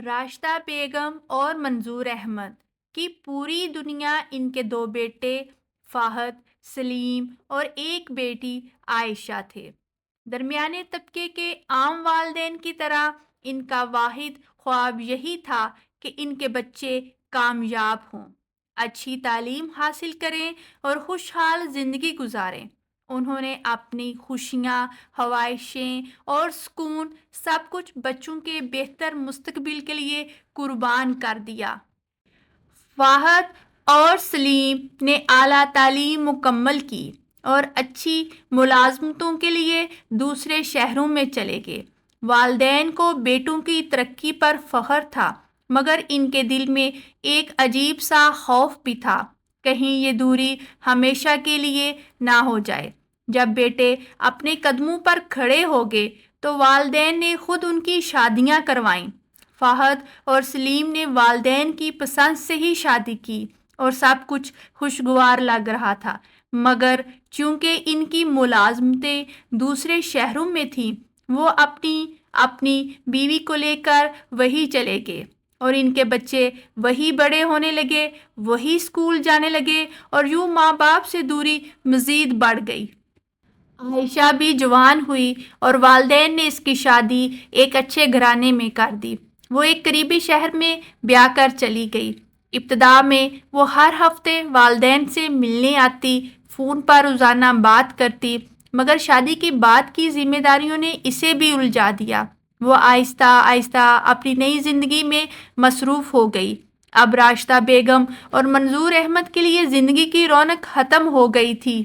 راشدہ بیگم اور منظور احمد کی پوری دنیا ان کے دو بیٹے فہد، سلیم اور ایک بیٹی عائشہ تھے۔ درمیانے طبقے کے عام والدین کی طرح ان کا واحد خواب یہی تھا کہ ان کے بچے کامیاب ہوں، اچھی تعلیم حاصل کریں اور خوشحال زندگی گزاریں۔ انہوں نے اپنی خوشیاں، خواہشیں اور سکون سب کچھ بچوں کے بہتر مستقبل کے لیے قربان کر دیا۔ فہد اور سلیم نے اعلیٰ تعلیم مکمل کی اور اچھی ملازمتوں کے لیے دوسرے شہروں میں چلے گئے۔ والدین کو بیٹوں کی ترقی پر فخر تھا، مگر ان کے دل میں ایک عجیب سا خوف بھی تھا، کہیں یہ دوری ہمیشہ کے لیے نہ ہو جائے۔ جب بیٹے اپنے قدموں پر کھڑے ہو گئے تو والدین نے خود ان کی شادیاں کروائیں۔ فہد اور سلیم نے والدین کی پسند سے ہی شادی کی اور سب کچھ خوشگوار لگ رہا تھا، مگر چونکہ ان کی ملازمتیں دوسرے شہروں میں تھیں، وہ اپنی بیوی کو لے کر وہی چلے گئے اور ان کے بچے وہی بڑے ہونے لگے، وہی اسکول جانے لگے اور یوں ماں باپ سے دوری مزید بڑھ گئی۔ عائشہ بھی جوان ہوئی اور والدین نے اس کی شادی ایک اچھے گھرانے میں کر دی۔ وہ ایک قریبی شہر میں بیاہ کر چلی گئی۔ ابتدا میں وہ ہر ہفتے والدین سے ملنے آتی، فون پر روزانہ بات کرتی، مگر شادی کے بعد کی ذمہ داریوں نے اسے بھی الجھا دیا۔ وہ آہستہ آہستہ اپنی نئی زندگی میں مصروف ہو گئی۔ اب راشدہ بیگم اور منظور احمد کے لیے زندگی کی رونق ختم ہو گئی تھی۔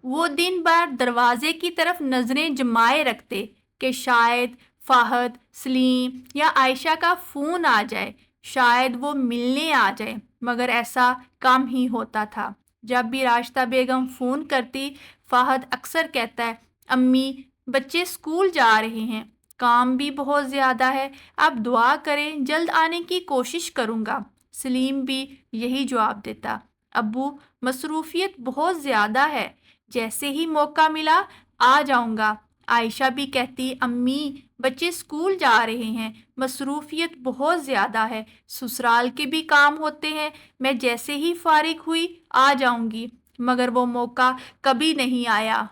وہ دن بھر دروازے کی طرف نظریں جمائے رکھتے کہ شاید فہد، سلیم یا عائشہ کا فون آ جائے، شاید وہ ملنے آ جائے، مگر ایسا کم ہی ہوتا تھا۔ جب بھی راشدہ بیگم فون کرتی، فہد اکثر کہتا ہے، امی بچے اسکول جا رہے ہیں، کام بھی بہت زیادہ ہے، آپ دعا کریں، جلد آنے کی کوشش کروں گا۔ سلیم بھی یہی جواب دیتا، ابو مصروفیت بہت زیادہ ہے، جیسے ہی موقع ملا آ جاؤں گا۔ عائشہ بھی کہتی، امی بچے اسکول جا رہے ہیں، مصروفیت بہت زیادہ ہے، سسرال کے بھی کام ہوتے ہیں، میں جیسے ہی فارغ ہوئی آ جاؤں گی، مگر وہ موقع کبھی نہیں آیا۔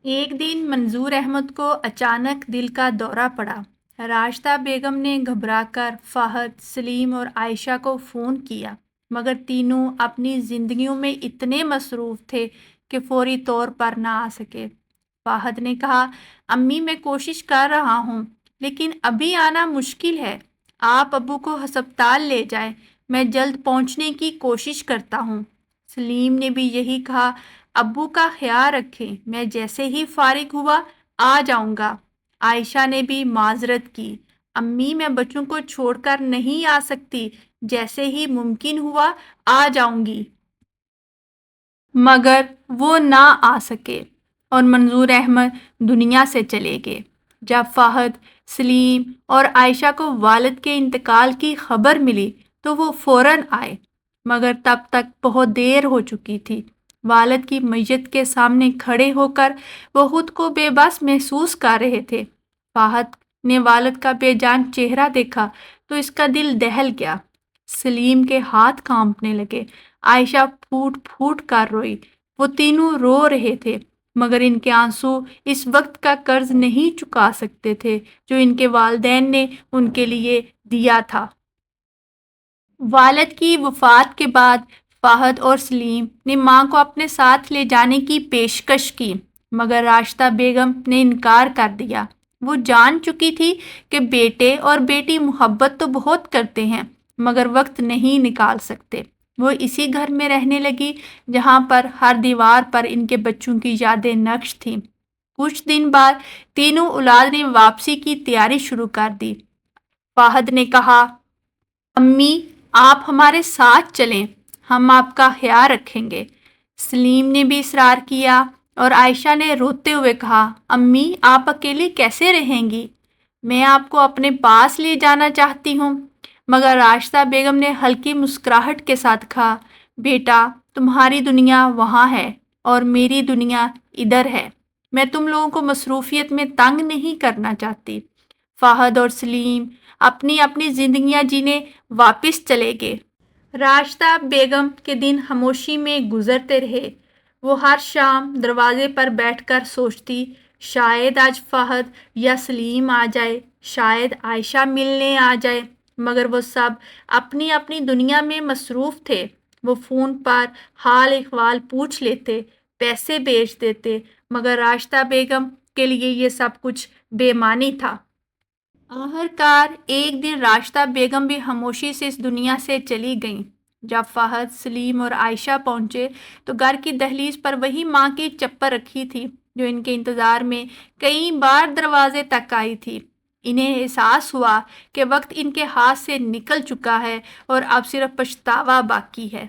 ایک دن منظور احمد کو اچانک دل کا دورہ پڑا۔ راشدہ بیگم نے گھبرا کر فہد، سلیم اور عائشہ کو فون کیا، مگر تینوں اپنی زندگیوں میں اتنے مصروف تھے کہ فوری طور پر نہ آ سکے۔ فہد نے کہا، امی میں کوشش کر رہا ہوں، لیکن ابھی آنا مشکل ہے، آپ ابو کو ہسپتال لے جائیں، میں جلد پہنچنے کی کوشش کرتا ہوں۔ سلیم نے بھی یہی کہا، ابو کا خیال رکھیں، میں جیسے ہی فارغ ہوا آ جاؤں گا۔ عائشہ نے بھی معذرت کی، امی میں بچوں کو چھوڑ کر نہیں آ سکتی، جیسے ہی ممکن ہوا آ جاؤں گی۔ مگر وہ نہ آ سکے اور منظور احمد دنیا سے چلے گئے۔ جب فہد، سلیم اور عائشہ کو والد کے انتقال کی خبر ملی تو وہ فوراً آئے، مگر تب تک بہت دیر ہو چکی تھی۔ والد کی میت کے سامنے کھڑے ہو کر وہ خود کو بے بس محسوس کر رہے تھے۔ فہد نے والد کا بے جان چہرہ دیکھا تو اس کا دل دہل گیا۔ سلیم کے ہاتھ کانپنے لگے، عائشہ پھوٹ پھوٹ کر روئی۔ وہ تینوں رو رہے تھے، مگر ان کے آنسو اس وقت کا قرض نہیں چکا سکتے تھے جو ان کے والدین نے ان کے لیے دیا تھا۔ والد کی وفات کے بعد فہد اور سلیم نے ماں کو اپنے ساتھ لے جانے کی پیشکش کی، مگر راشدہ بیگم نے انکار کر دیا۔ وہ جان چکی تھی کہ بیٹے اور بیٹی محبت تو بہت کرتے ہیں، مگر وقت نہیں نکال سکتے۔ وہ اسی گھر میں رہنے لگی جہاں پر ہر دیوار پر ان کے بچوں کی یادیں نقش تھیں۔ کچھ دن بعد تینوں اولاد نے واپسی کی تیاری شروع کر دی۔ فہد نے کہا، امی آپ ہمارے ساتھ چلیں، ہم آپ کا خیال رکھیں گے۔ سلیم نے بھی اصرار کیا اور عائشہ نے روتے ہوئے کہا، امی آپ اکیلی کیسے رہیں گی؟ میں آپ کو اپنے پاس لے جانا چاہتی ہوں۔ مگر راشدہ بیگم نے ہلکی مسکراہٹ کے ساتھ کہا، بیٹا تمہاری دنیا وہاں ہے اور میری دنیا ادھر ہے، میں تم لوگوں کو مصروفیت میں تنگ نہیں کرنا چاہتی۔ فہد اور سلیم اپنی اپنی زندگیاں جینے واپس چلے گئے۔ راشدہ بیگم کے دن خاموشی میں گزرتے رہے۔ وہ ہر شام دروازے پر بیٹھ کر سوچتی، شاید آج فہد یا سلیم آ جائے، شاید عائشہ ملنے آ جائے، مگر وہ سب اپنی اپنی دنیا میں مصروف تھے۔ وہ فون پر حال احوال پوچھ لیتے، پیسے بھیج دیتے، مگر راشدہ بیگم کے لیے یہ سب کچھ بے معنی تھا۔ آخر کار ایک دن راشدہ بیگم بھی خاموشی سے اس دنیا سے چلی گئیں۔ جب فہد، سلیم اور عائشہ پہنچے تو گھر کی دہلیز پر وہی ماں کی چپل رکھی تھی جو ان کے انتظار میں کئی بار دروازے تک آئی تھی۔ انہیں احساس ہوا کہ وقت ان کے ہاتھ سے نکل چکا ہے اور اب صرف پچھتاوا باقی ہے۔